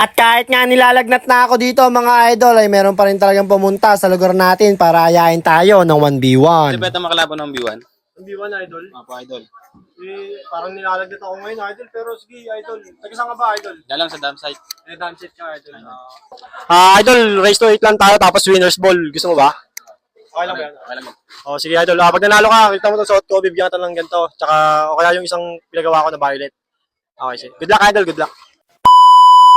At kahit nga nilalagnat na ako dito mga idol, ay meron pa rin talagang pumunta sa lugar natin para ayain tayo ng 1v1. Hindi ba makalaban ng B1? Ang B1 idol. Apo, idol. Parang nilalagnat ako ngayon idol, pero sige idol. Taga saan ka ba idol? Dalang sa dam site. Dam set ka idol. Idol, race to 8 lang tayo tapos winner's ball. Gusto mo ba? Okay lang ba yan? Okay lang. Oh, sige idol. Pag nanalo ka, kita mo itong suot ko, bibigyan ka ng ganito. Tsaka o kaya yung isang pinagawa ko na violet. Okay, sige. Good luck idol, good luck.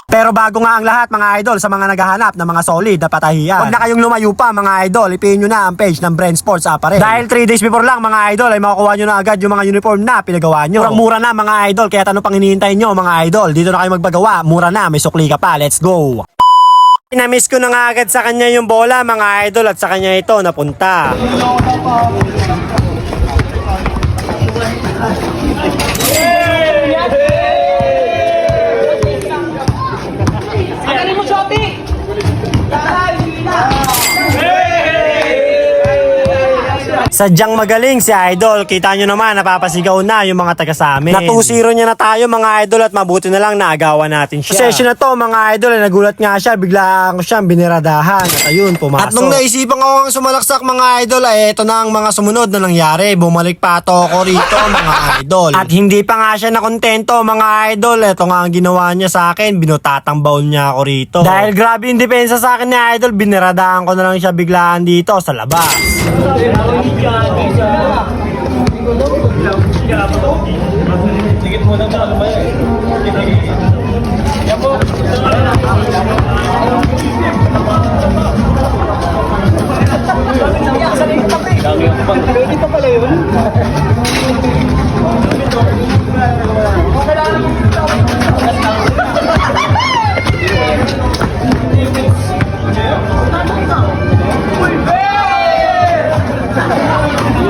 Pero bago nga ang lahat mga idol sa mga naghahanap ng mga solid na patahiyan, huwag na kayong lumayo pa mga idol, ipin nyo na ang page ng Brent Sports Apparel. Dahil 3 days before lang mga idol ay makukuha nyo na agad yung mga uniform na pinagawa nyo. Murang-mura na mga idol, kaya ano pang hinihintay nyo mga idol, dito na kayo magpagawa, mura na, may sukli ka pa, let's go! Namiss ko na nga agad sa kanya yung bola mga idol at sa kanya ito napunta. Sadyang magaling si Idol. Kita nyo naman, napapasigaw na yung mga taga sa amin. Na 2-0 niya na tayo mga idol at mabuti na lang naagawan natin siya. Sa session na to mga idol, nagulat nga siya, bigla siyang biniradahan. At ayun, pumasok. At nung naisipan ko ang sumalaksak mga idol, ay eto na ang mga sumunod na nangyari. Bumalik pa to ako rito mga idol. At hindi pa nga siya nakontento mga idol. Eto nga ang ginawa niya sa akin, binutatang baon niya ako rito. Dahil grabe yung depensa sa akin ni idol, biniradahan ko na lang siya biglaan dito sa labas.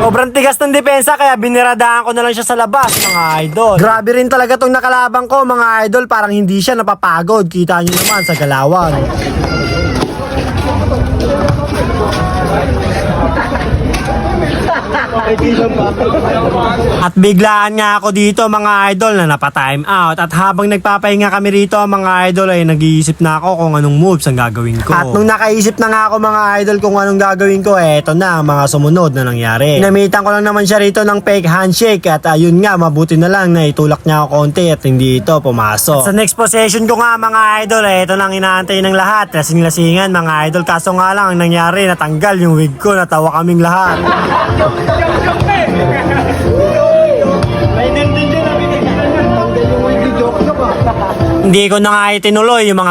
Sobrang tigas ng depensa kaya biniradaan ko na lang siya sa labas mga idol. Grabe rin talaga tong nakalabang ko mga idol, parang hindi siya napapagod. Kita nyo naman sa galawan. At biglaan nga ako dito mga idol na napatime out. At habang nagpapahinga kami rito mga idol ay nag-iisip na ako kung anong moves ang gagawin ko. At nung nakaisip na nga ako mga idol kung anong gagawin ko, eto na ang mga sumunod na nangyari. Inamitan ko lang naman siya rito ng fake handshake at ayun nga, mabuti na lang na itulak niya ako konti at hindi ito pumasok. At sa next possession ko nga mga idol, eto nang inaantay ng lahat. Lasing-lasingan mga idol, kaso nga lang ang nangyari, natanggal yung wig ko, natawa kaming lahat. Hindi ko na nga itinuloy yung mga